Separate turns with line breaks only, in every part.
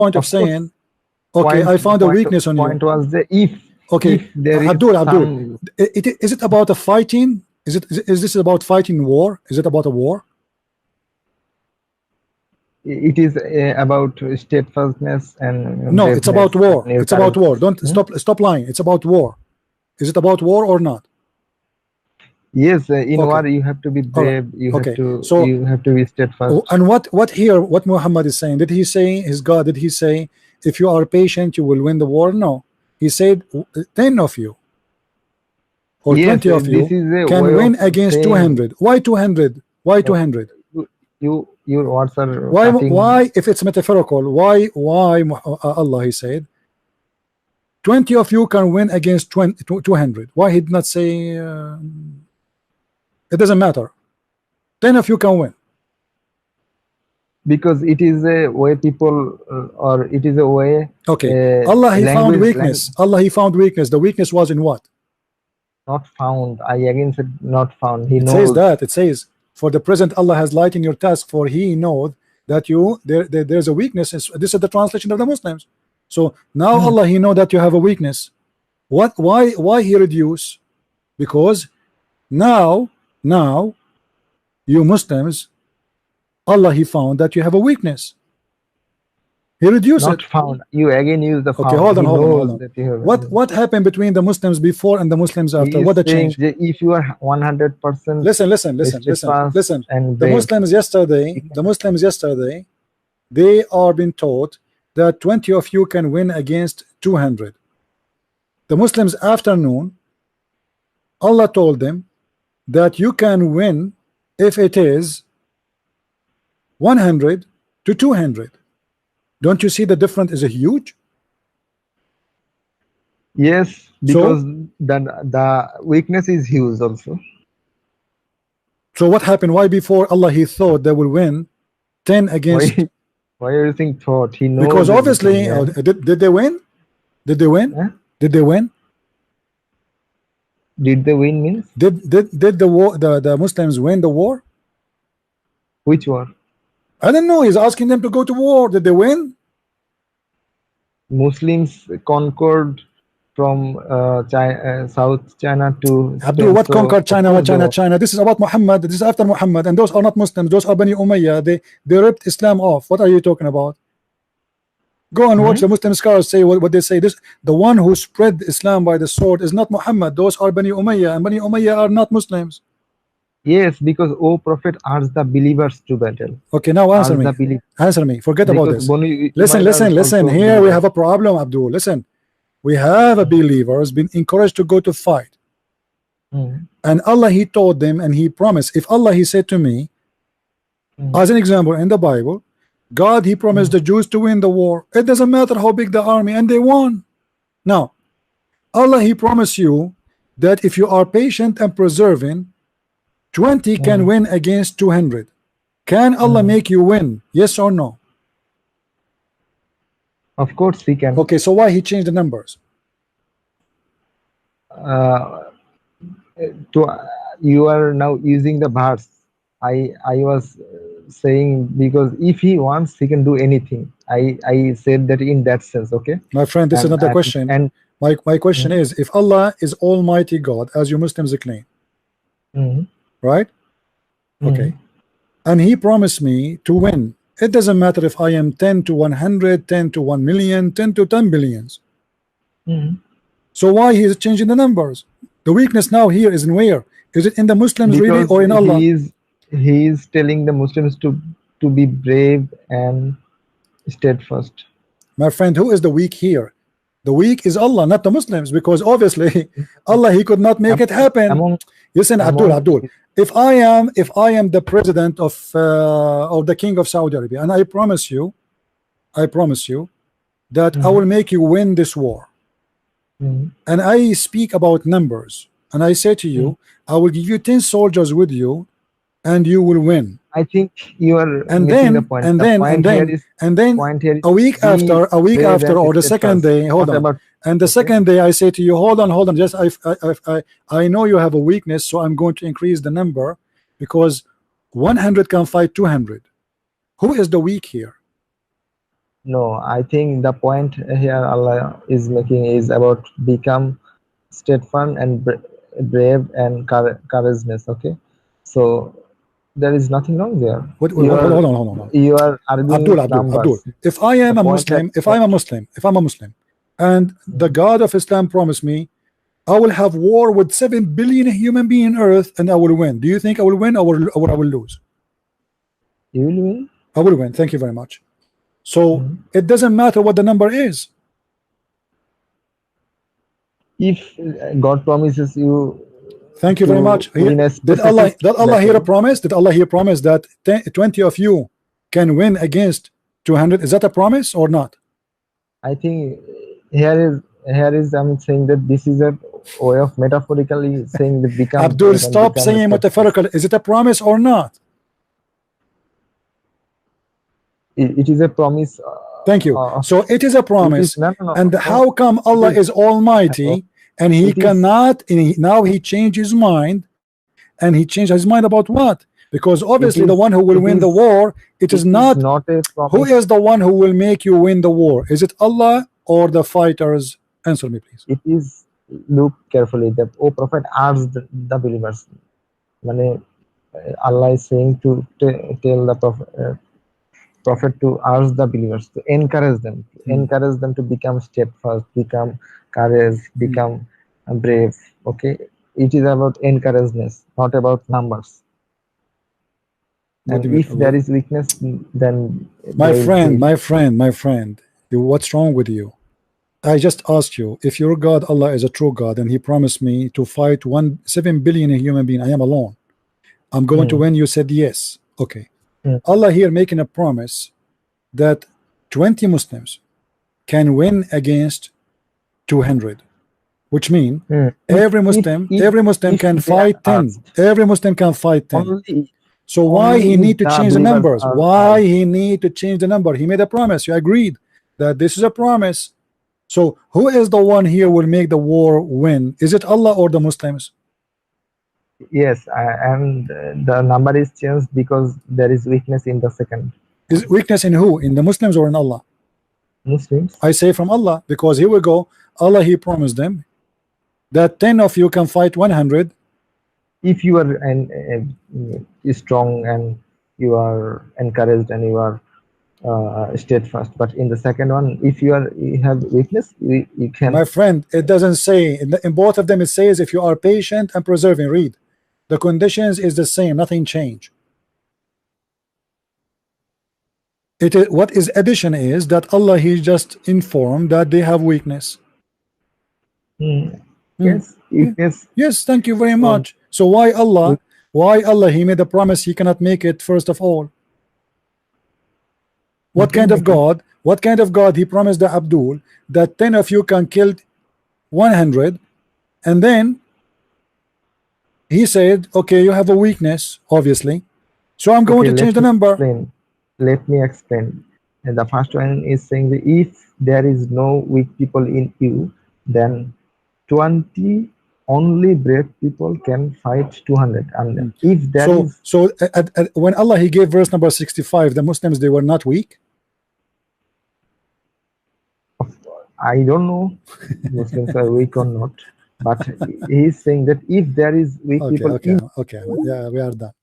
point of saying, okay, I found a weakness on you.
Point was the if.
Okay,
if there is
Abdul,
some-
is it about a fighting? Is this about fighting war? Is it about a war?
It is about steadfastness and
No, it's about war. It's about war. Don't stop lying. It's about war. Is it about war or not?
Yes, in
Okay.
war you have to be brave. You
Okay.
you have to be steadfast.
And what Muhammad is saying? Did he say his God? Did he say if you are patient you will win the war? No, he said 10 of you or
Yes,
20 of you
this is a
can
way
win
of
against
saying-
200. Why 200? Why 200?
Your words are cutting.
Why if it's metaphorical? Why Allah he said 20 of you can win against 200? Why he did not say it doesn't matter, 10 of you can win?
Because it is a way people or it is a way.
Okay, Allah he found
language-
weakness. Allah he found weakness. The weakness was in what?
Not found. I again said not found. He
It
knows.
says that. It says for the present Allah has lightened your task, for he knows that you there's a weakness. This is the translation of the Muslims. So now Allah he know that you have a weakness. Why he reduce? Because now you Muslims, Allah he found that you have a weakness. He reduced
Not
it.
found. You again use the found.
Okay, hold on,
He
hold on,
knows
hold on.
that you have-
What happened between the Muslims before and the Muslims after?
He is
What the
saying
change?
that if you are 100%
Listen.
steadfast and
The
brave,
Muslims yesterday, they are being taught that 20 of you can win against 200. The Muslims afternoon, Allah told them that you can win if it is 100 to 200. Don't you see the difference is a huge?
yes, because the weakness is huge also.
So what happened? Why before Allah he thought they will win 10 against?
Why are you think thought? He knows
Because obviously,
everything,
did they win? Did they win?
Huh?
Did they win?
Did they win means
Did the war the Muslims win the war?
which war?
I don't know. He's asking them to go to war. Did they win?
Muslims conquered from South China to
Abdul, what
so-
conquered China? What China? This is about Muhammad. This is after Muhammad, and those are not Muslims. Those are Bani Umayyah. They ripped Islam off. What are you talking about? Go and watch the Muslim scholars say what they say. This the one who spread Islam by the sword is not Muhammad. Those are Bani Umayyah, and Bani Umayyah are not Muslims.
Yes, because O Prophet urged the believers to battle.
Okay, now answer
Urged
me.
the believers.
Answer me. Forget about
Because
this. Listen. Here we have a problem, Abdul. Listen, we have a believers been encouraged to go to fight, and Allah he told them and he promised. If Allah he said to me, as an example in the Bible, God he promised the Jews to win the war. It doesn't matter how big the army, and they won. Now, Allah he promised you that if you are patient and persevering, 20 can win against 200. Can Allah make you win? Yes or no?
Of course he can.
Okay, so why he changed the numbers?
You are now using the verse. I was saying because if he wants he can do anything. I said that in that sense. Okay,
My friend, this is not the question.
And
My question is, if Allah is Almighty God, as you Muslims claim, right? Okay, and He promised me to win. It doesn't matter if I am 10 to 100, 10 to 1 million, 10 to 10 billions. So why he is changing the numbers? The weakness now here is in where? Is it in the Muslims really or in Allah?
He is telling the Muslims to be brave and steadfast.
My friend, who is the weak here? The weak is Allah, not the Muslims, because obviously Allah he could not make it happen. Listen, Abdul, if I am the president of the king of Saudi Arabia, and I promise you that I will make you win this war, and I speak about numbers, and I say to you, I will give you 10 soldiers with you, and you will win.
I think you are
And
missing
then
the point.
and
The
then
point
and
here
then
is-
and then
point here is
a week
be
after
brave and
or the second
steadfast.
day, hold
What
on,
about-
and the second day I say to you, hold on, just I know you have a weakness, so I'm going to increase the number, because 100 can fight 200. Who is the weak here?
No, I think the point here Allah is making is about become steadfast and brave and courageous. Okay, so there is nothing wrong there.
Hold on.
You are arguing
Abdul,
with numbers.
if I am a Muslim, if I'm a Muslim, and the God of Islam promised me I will have war with 7 billion human beings on earth and I will win. Do you think I will win or I will lose?
You will win.
I will win. Thank you very much. So it doesn't matter what the number is.
If God promises you,
thank you very much. Did Allah hear a promise? Did Allah hear promise that 20 of you can win against 200? Is that a promise or not?
I think here is I'm saying that this is a way of metaphorically saying that become.
Abdul, stop saying metaphorical. Is it a promise or not?
It is a promise.
Thank you. So it is a promise. No. And how come Allah is Almighty and He cannot? Now He changed His mind, and He changed His mind about what? Because obviously the one who will win the war, it is not
a promise.
Who is the one who will make you win the war? Is it Allah or the fighters? Answer me, please.
It is. Look carefully. The Prophet asked the believers. Allah is saying to tell the Prophet to ask the believers, to encourage them to become steadfast, become courage, become brave. Okay, it is about encouragement, not about numbers. And if there is weakness, then
my friend, what's wrong with you? I just asked you if your God Allah is a true God and He promised me to fight 7 billion human being. I am alone. I'm going to win. You said yes. Okay. Allah here making a promise that 20 Muslims can win against 200, which means every Muslim can fight 10. Every Muslim can fight 10. So why he need to change the numbers? Why he need to change the number? He made a promise. You agreed that this is a promise. So who is the one here will make the war win? Is it Allah or the Muslims?
Yes, and the number is changed because there is weakness in the second.
Is weakness in who? In the Muslims or in Allah?
Muslims.
I say from Allah, because here we go. Allah, He promised them that 10 of you can fight 100.
If you are strong and you are encouraged and you are steadfast, but in the second one, if you have weakness, you can.
My friend, it doesn't say in both of them. It says if you are patient and persevering. Read. The conditions is the same, nothing changed. It is what is addition is that Allah He just informed that they have weakness.
Yes,
yes. Thank you very much. So why Allah? Why Allah? He made a promise He cannot make it. First of all, what kind of God? What kind of God He promised the Abdul that 10 of you can kill 100, and then He said, okay, you have a weakness, obviously, so I'm going to change the number.
Let me explain. And the first one is saying that if there is no weak people in you, then 20 only brave people can fight 200. And if there is...
when Allah He gave verse number 65, the Muslims, they were not weak.
I don't know Muslims are weak or not. But He's saying that if there is weak people
okay, yeah, we are done.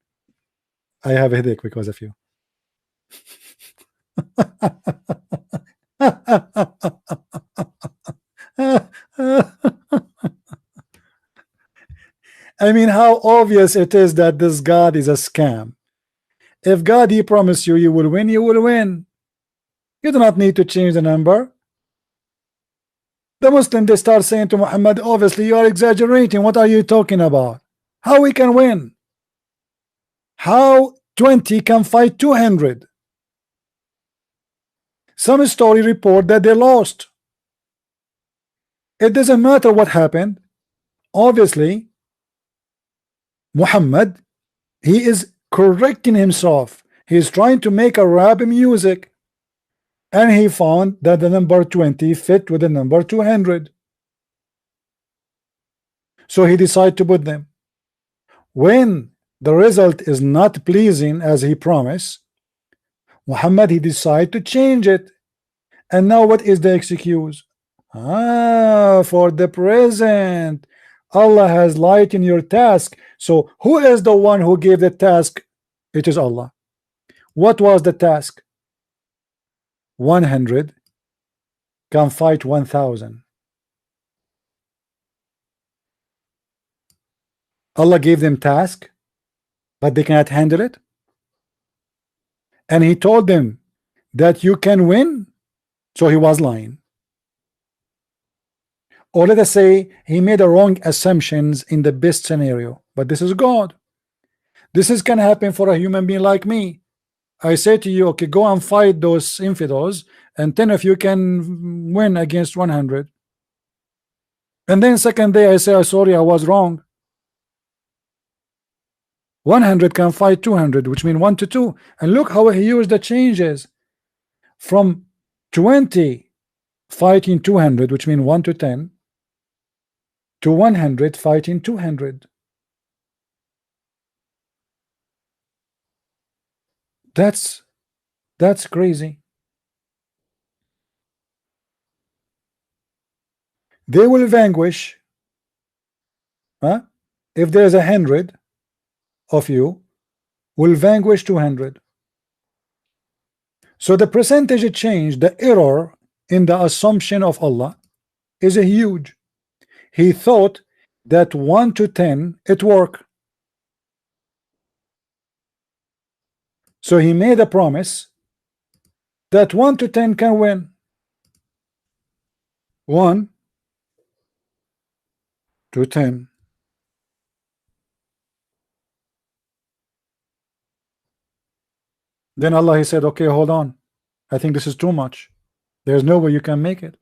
I have a headache because of you. I mean, how obvious it is that this God is a scam. If God He promised you, you will win, you will win. You do not need to change the number. The Muslim, they start saying to Muhammad, obviously you are exaggerating. What are you talking about? How we can win? How 20 can fight 200? Some story report that they lost. It doesn't matter what happened. Obviously, Muhammad, he is correcting himself. He is trying to make a rap music. And he found that the number 20 fit with the number 200. So he decided to put them. When the result is not pleasing as he promised, Muhammad, he decided to change it. And now what is the excuse? For the present, Allah has lightened your task. So who is the one who gave the task? It is Allah. What was the task? 100 can fight 1,000. Allah gave them task, but they cannot handle it. And he told them that you can win. So he was lying. Or let us say he made a wrong assumptions in the best scenario, but this is God. This is can happen for a human being like me. I say to you, okay, go and fight those infidels, and 10 of you can win against 100. And then second day I say, oh, sorry, I was wrong. 100 can fight 200, which means 1 to 2. And look how huge the changes from 20 fighting 200, which means 1 to 10, to 100 fighting 200. That's crazy. They will vanquish, if there is 100 of you, will vanquish 200. So the percentage change, the error in the assumption of Allah is a huge. He thought that 1 to 10 it work. So he made a promise that 1 to 10 can win. 1 to 10. Then Allah, he said, okay, hold on. I think this is too much. There's no way you can make it.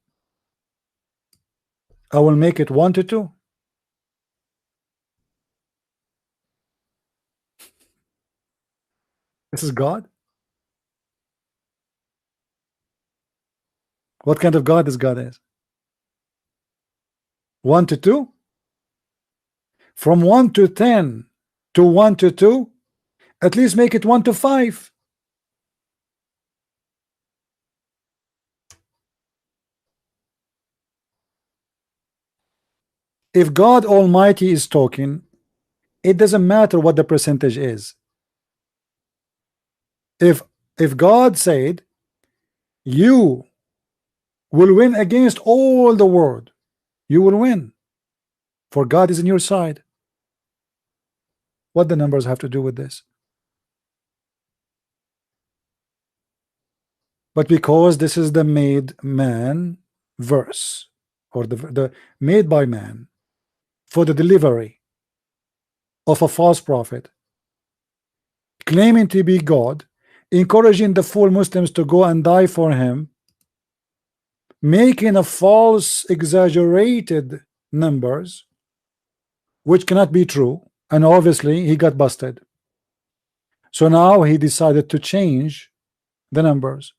I will make it 1 to 2. This is God. What kind of God this God is? 1 to 2? From 1 to 10 to 1 to 2, at least make it 1 to 5. If God Almighty is talking, it doesn't matter what the percentage is. If God said you will win against all the world, you will win, for God is in your side. What the numbers have to do with this? But because this is the made man verse, or the made by man for the delivery of a false prophet claiming to be God, encouraging the full Muslims to go and die for him, making a false exaggerated numbers which cannot be true, and obviously he got busted. So now he decided to change the numbers.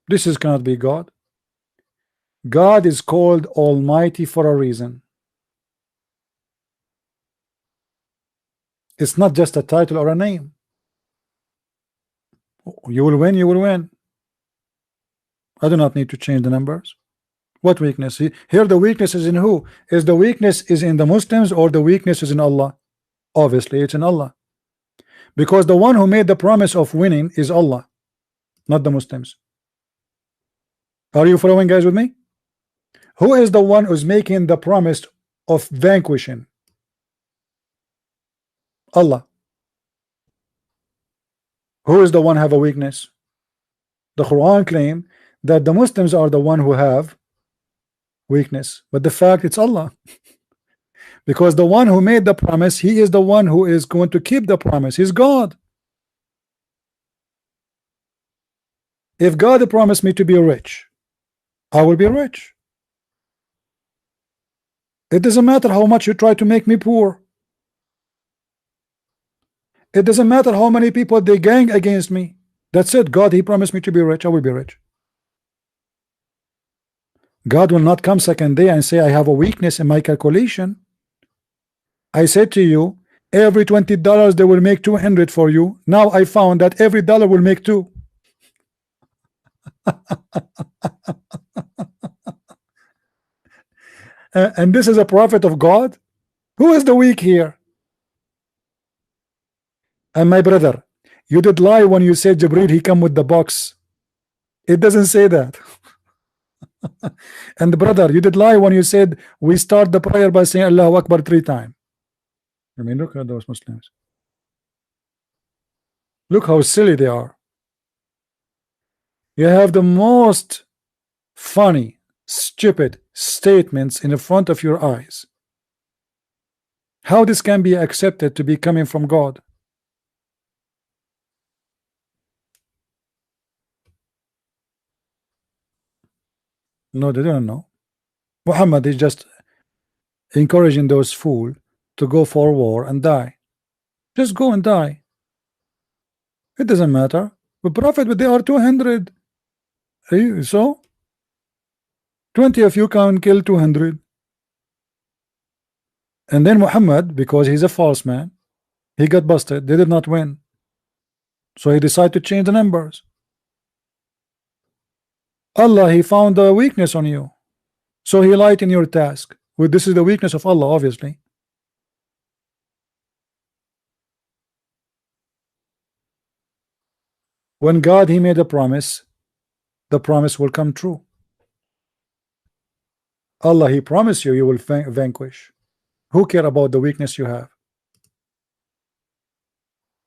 This is cannot be God. God is called Almighty for a reason. It's not just a title or a name. You will win, you will win. I do not need to change the numbers. What weakness? Here the weakness is in who? Is the weakness is in the Muslims, or the weakness is in Allah? Obviously it's in Allah, because the one who made the promise of winning is Allah, not the Muslims. Are you following, guys, with me? Who is the one who's making the promise of vanquishing? Allah. Who is the one have a weakness? The Quran claim that the Muslims are the one who have weakness, but the fact it's Allah. Because the one who made the promise, he is the one who is going to keep the promise. He's God. If God promised me to be rich, I will be rich. It doesn't matter how much you try to make me poor. It doesn't matter how many people they gang against me. That's it. God, he promised me to be rich. I will be rich. God will not come second day and say I have a weakness in my calculation. I said to you every $20 they will make 200 for you. Now I found that every dollar will make 2. And this is a prophet of God. Who is the weak here? And my brother, you did lie when you said Jibreel he come with the box. It doesn't say that. And brother, you did lie when you said we start the prayer by saying Allahu Akbar 3 times. I mean, look at those Muslims. Look how silly they are. You have the most funny, stupid statements in the front of your eyes. How this can be accepted to be coming from God? No, they don't know. Muhammad is just encouraging those fools to go for war and die. Just go and die. It doesn't matter. The Prophet, but they are 200. So 20 of you can kill 200. And then Muhammad, because he's a false man, he got busted. They did not win. So he decided to change the numbers. Allah, he found a weakness on you. So he lied in your task. Well, this is the weakness of Allah, obviously. When God, he made a promise, the promise will come true. Allah, he promised you, you will vanquish. Who care about the weakness you have?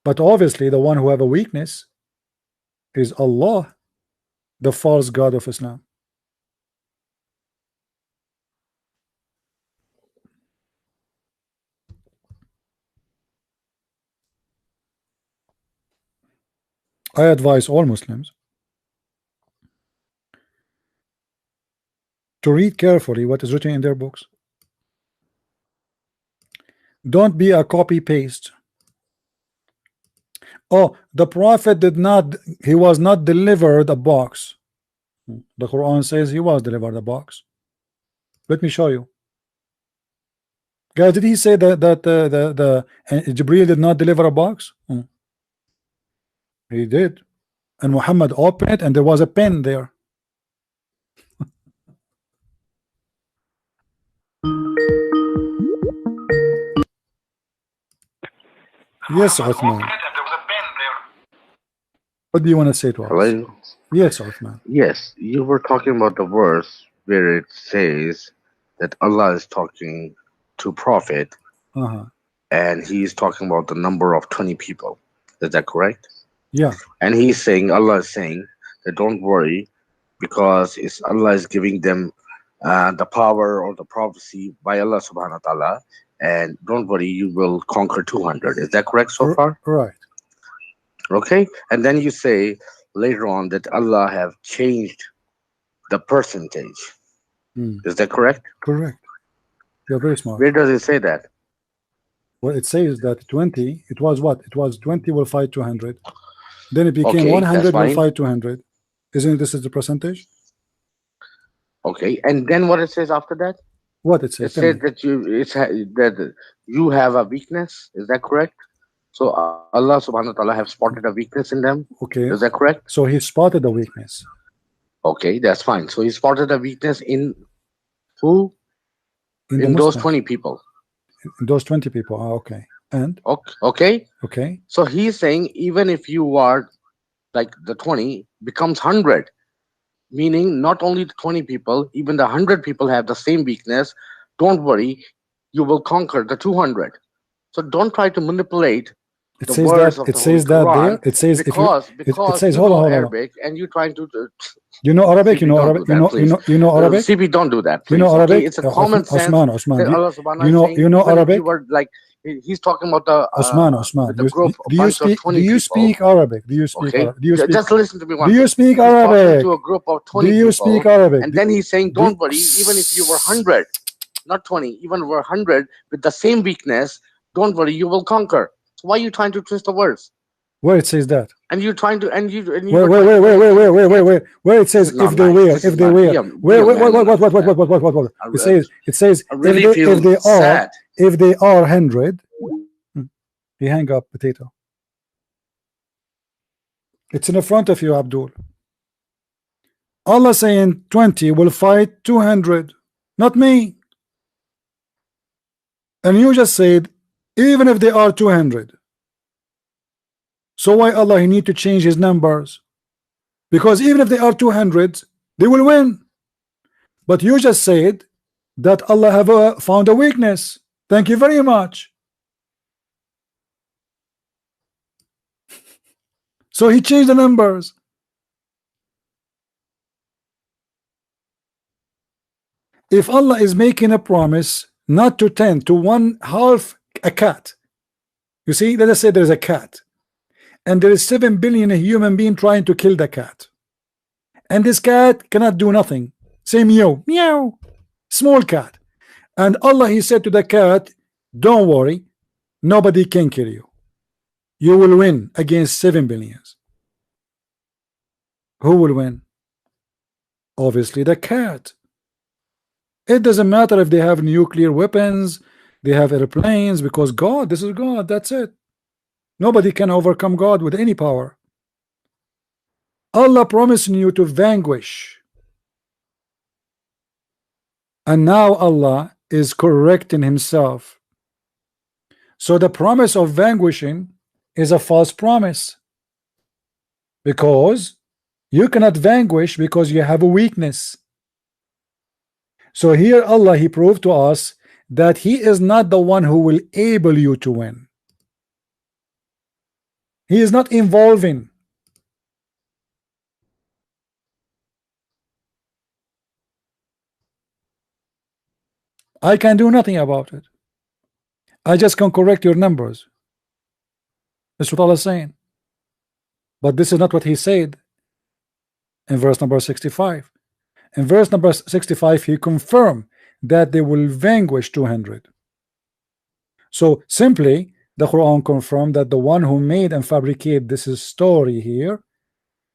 But obviously the one who have a weakness is Allah, the false God of Islam. I advise all Muslims to read carefully what is written in their books. Don't be a copy paste. Oh, the Prophet did not, he was not delivered a box. The Quran says he was delivered a box. Let me show you. Guys, did he say that the Jibreel did not deliver a box? He did. And Muhammad opened it and there was a pen there. Yes, Uthman. What do you want to say to us?
Hello?
Yes, Uthman.
Yes, you were talking about the verse where it says that Allah is talking to Prophet and he's talking about the number of 20 people. Is that correct?
Yeah.
And he's saying, Allah is saying that don't worry because Allah is giving them the power or the prophecy by Allah subhanahu wa ta'ala, and don't worry, you will conquer 200. Is that correct so far?
Right.
Okay. And then you say later on that Allah have changed the percentage. Is that correct?
Correct. You're very smart.
Where does it say that?
Well, it says that 20, it was what? It was 20 will fight 200. Then it became
Okay,
100 will
fine.
fight 200. Isn't this is the percentage?
Okay. And then what it says after that?
What it says?
It says that you have a weakness. Is that correct? So Allah subhanahu wa ta'ala have spotted a weakness in them.
Okay.
Is that correct?
So he spotted the weakness.
Okay, that's fine. So he spotted a weakness in who? In those 20 people.
In those 20 people. Okay. And?
Okay.
Okay.
So he's saying even if you are like the 20 becomes 100, meaning not only the 20 people, even the 100 people have the same weakness. Don't worry, you will conquer the 200. So don't try to manipulate.
It says that. It says that there. It says
because
it says
you
hold
know
on.
Arabic and you're trying to.
You know Arabic. You know Arabic. You know Arabic.
CP, don't do that. Please.
You know Arabic.
Okay? It's a common sense.
Osman.
That Allah subhanahu wa ta'ala
You know
saying,
Arabic.
You were like he's talking about the
Osman.
the group,
Do you speak Arabic? Do you speak?
Okay.
Arabic?
Just listen to me once.
Do you speak
He's
Arabic?
to a group of 20
Do you
people,
speak Arabic?
And then he's saying, don't worry, even if you were 100, not 20, even were 100 with the same weakness, don't worry, you will conquer. So why are you trying to twist the words?
Where it says that?
And you're trying to, and you.
Wait. Where it says if they were, if they were. What? It says
if
they are 100. He hang up potato. It's in the front of you, Abdul. Allah saying 20 will fight 200, not me. And you just said even if they are 200. So why Allah he need to change his numbers? Because even if they are 200, they will win. But you just said that Allah have found a weakness. Thank you very much. So he changed the numbers. If Allah is making a promise not to 10 to 1/2 a cat, you see, let us say there's a cat and there is 7 billion human being trying to kill the cat, and this cat cannot do nothing, say meow meow, small cat, and Allah he said to the cat, don't worry, nobody can kill you, you will win against 7 billions. Who will win? Obviously the cat. It doesn't matter if they have nuclear weapons, they have airplanes, because God, this is God, that's it. Nobody can overcome God with any power. Allah promising you to vanquish, and now Allah is correcting himself. So the promise of vanquishing is a false promise, because you cannot vanquish because you have a weakness. So here Allah he proved to us that he is not the one who will able you to win. He is not involving. I can do nothing about it. I just can correct your numbers. That's what Allah is saying. But this is not what he said in verse number 65. In verse number 65 he confirmed that they will vanquish 200. So simply the Quran confirmed that the one who made and fabricated this story here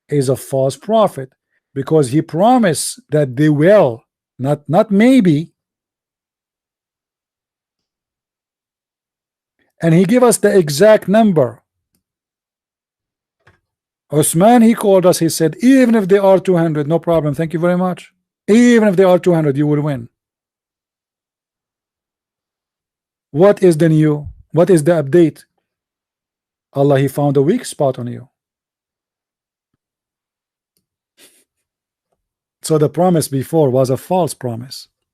is a false prophet, because he promised that they will, not maybe, and he gave us the exact number. Osman he called us, he said even if they are 200, no problem, thank you very much, even if they are 200 you will win. What is the new? What is the update? Allah he found a weak spot on you. So the promise before was a false promise.